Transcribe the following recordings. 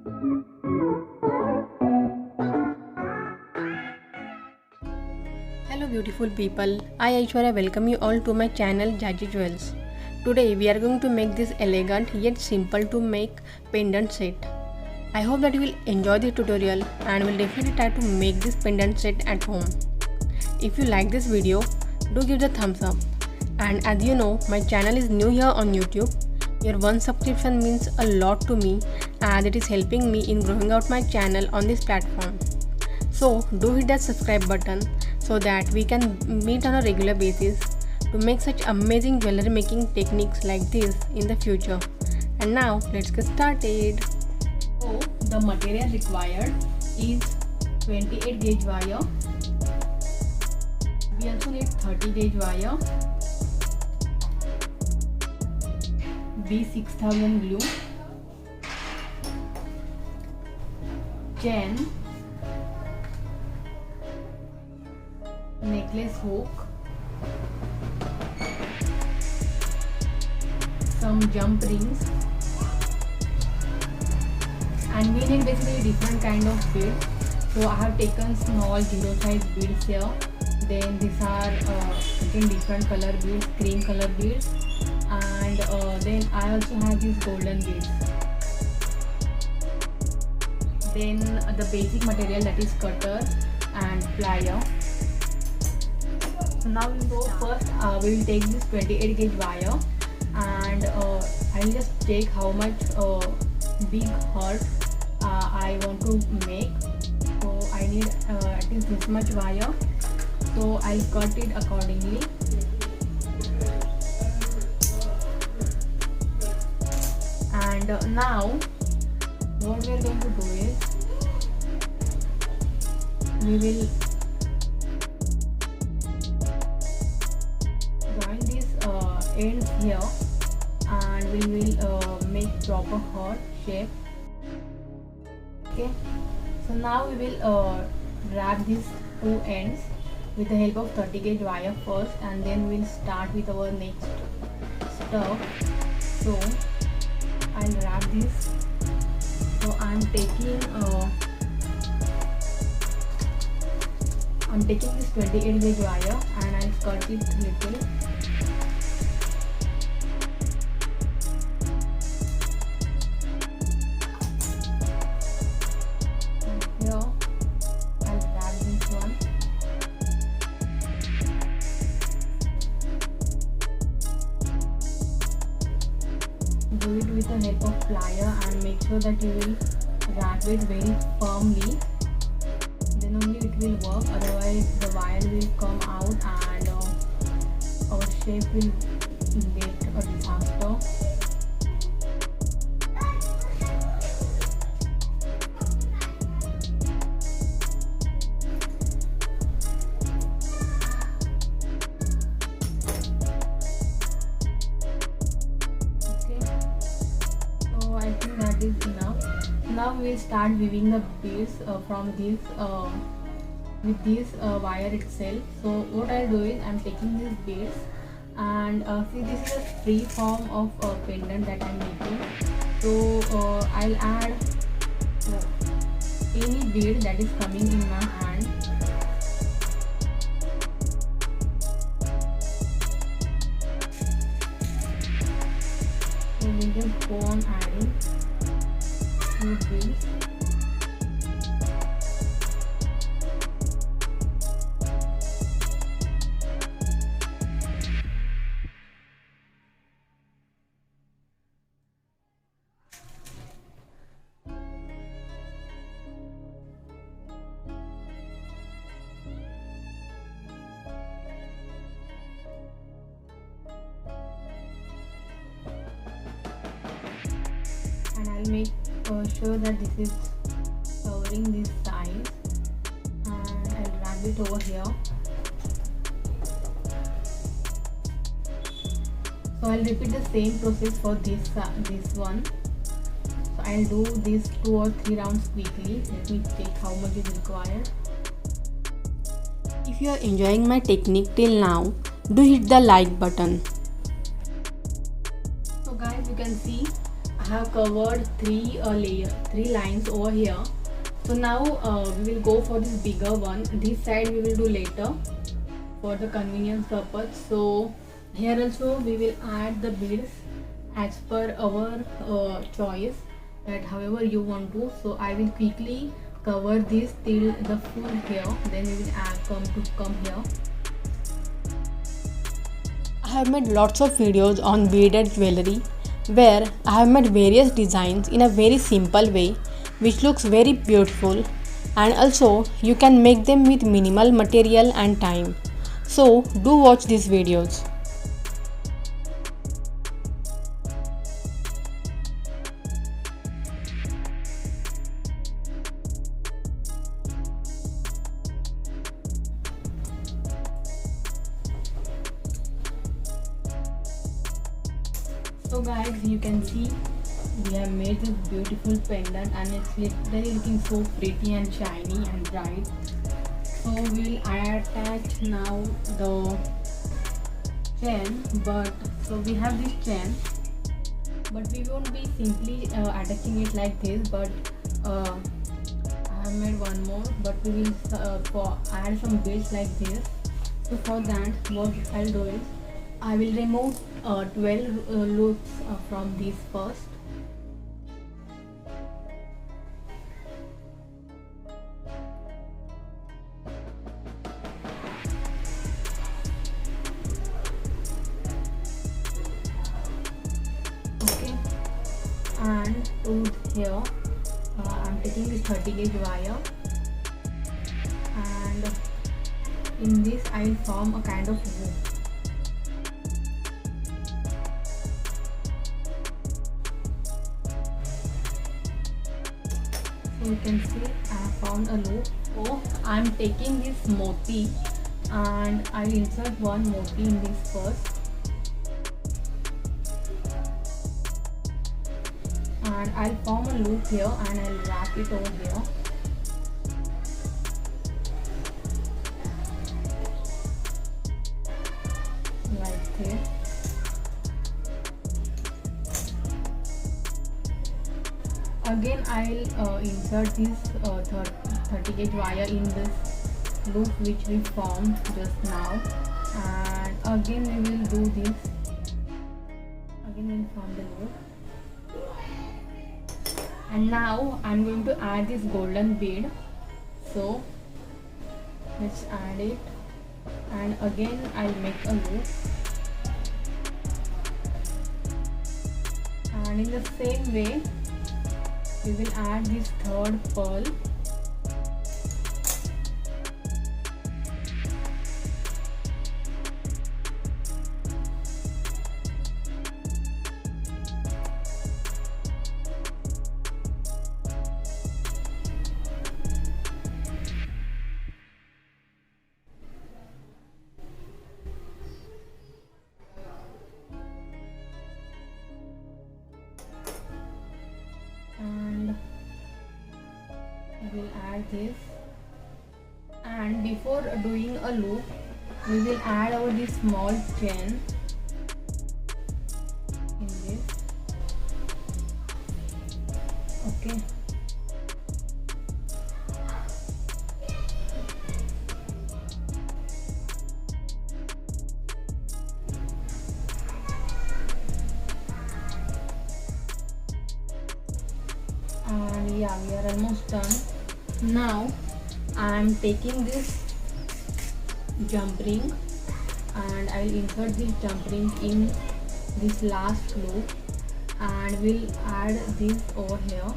Hello beautiful people, I Aishwarya welcome you all to my channel Jazzy Jewels. Today we are going to make this elegant yet simple to make pendant set. I hope that you will enjoy this tutorial and will definitely try to make this pendant set at home. If you like this video, do give the thumbs up. And as you know, my channel is new here on YouTube. Your one subscription means a lot to me and it is helping me in growing out my channel on this platform. So do hit that subscribe button so that we can meet on a regular basis to make such amazing jewelry making techniques like this in the future. And now let's get started. So the material required is 28 gauge wire. We also need 30 gauge wire, B6000 glue, chain, necklace hook, some jump rings, and we need basically different kind of beads. So I have taken small zero size beads here. Then these are again different color beads, cream color beads, and then I also have these golden beads. Then the basic material, that is cutter and plier. So now we go first. We will take this 28 gauge wire and I'll just check how much big heart I want to make. So I need at least this much wire. So I'll cut it accordingly. And now what we are going to do is we will join these ends here and we will make proper heart shape. Okay, so now we will wrap these two ends with the help of 30 gauge wire first, and then we'll start with our next stuff. So I'll wrap this. So I'm taking this 28 gauge wire and I'll cut it little. And here I'll wrap this one. Do it with the help of plier and make sure that you will wrap it very firmly. Then only it will work, otherwise the wire will come out and our shape will get a disaster. I think that is enough. Now we will start weaving the beads from this with this wire itself. So what I'll do is I'm taking these beads and see, this is a free form of pendant that I'm making. So I'll add any bead that is coming in my hand. So we just go on adding few beads. And I'll make sure that this is covering this side, and I'll wrap it over here. So I'll repeat the same process for this one. So I'll do these 2 or 3 rounds quickly. Let me check how much is required. If you are enjoying my technique till now, do hit the like button. So guys, you can see I have covered three lines over here. So now we will go for this bigger one. This side we will do later for the convenience purpose. So here also we will add the beads as per our choice, that however you want to. So I will quickly cover this till the full here, then we will come here. I have made lots of videos on beaded jewelry where I have made various designs in a very simple way which looks very beautiful, and also you can make them with minimal material and time. So do watch these videos. So guys, you can see we have made this beautiful pendant and it's literally looking so pretty and shiny and bright. So we'll attach now the chain, so we have this chain, but we won't be simply attaching it like this, but I have made one more, but we will add some beads like this. So for that, what I'll do is I will remove 12 loops from this first. Okay, and to here I'm taking this 30 gauge wire, and in this I will form a kind of loop. You can see I have found a loop. So I am taking this moti and I will insert one moti in this first, and I'll form a loop here and I'll wrap it over here. Like this. Again I'll insert this 30 gauge wire in this loop which we formed just now, and again we will do this. Again we will form the loop, and now I'm going to add this golden bead. So let's add it, and again I'll make a loop, and in the same way we will add this third pearl. And we will add this, and before doing a loop we will add our this small chain in this. Okay, and yeah, we are almost done. Now I am taking this jump ring and I will insert this jump ring in this last loop, and we'll add this over here,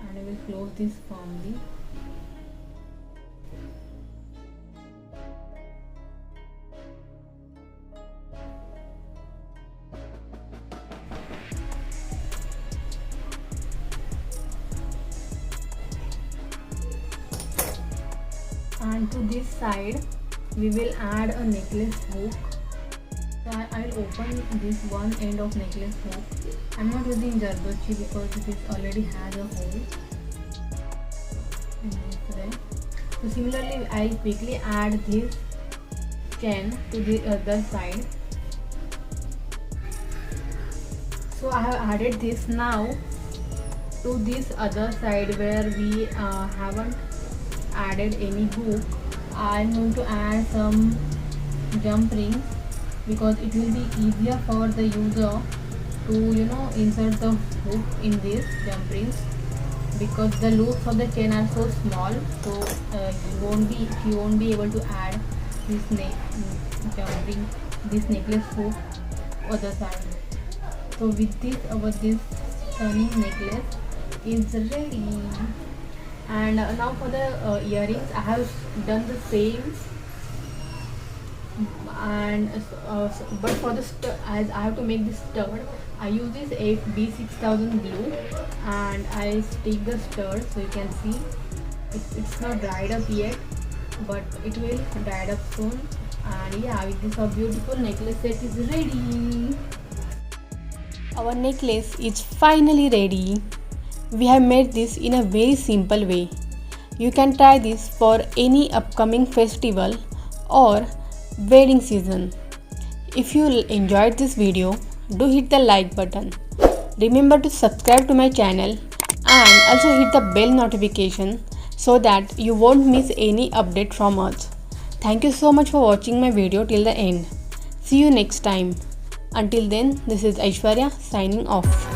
and I will close this firmly. And to this side we will add a necklace hook. So I'll open this one end of necklace hook. I'm not using jardochi because this already has a hole in this way. So similarly I'll quickly add this chain to the other side. So I have added this. Now to this other side where we haven't added any hook, I'm going to add some jump rings, because it will be easier for the user to insert the hook in these jump rings, because the loops of the chain are so small. So you won't be able to add this jump ring, this necklace hook other side. So with this, this stunning necklace is ready. And now for the earrings, I have done the same, and but for the as I have to make this stud, I use this FB6000 glue, and I stick the stud. So you can see it's not dried up yet, but it will dry up soon. And yeah, with this our beautiful necklace set is ready. Our necklace is finally ready. We have made this in a very simple way. You can try this for any upcoming festival or wedding season. If you enjoyed this video, do hit the like button. Remember to subscribe to my channel and also hit the bell notification so that you won't miss any update from us. Thank you so much for watching my video till the end. See you next time. Until then, this is Aishwarya signing off.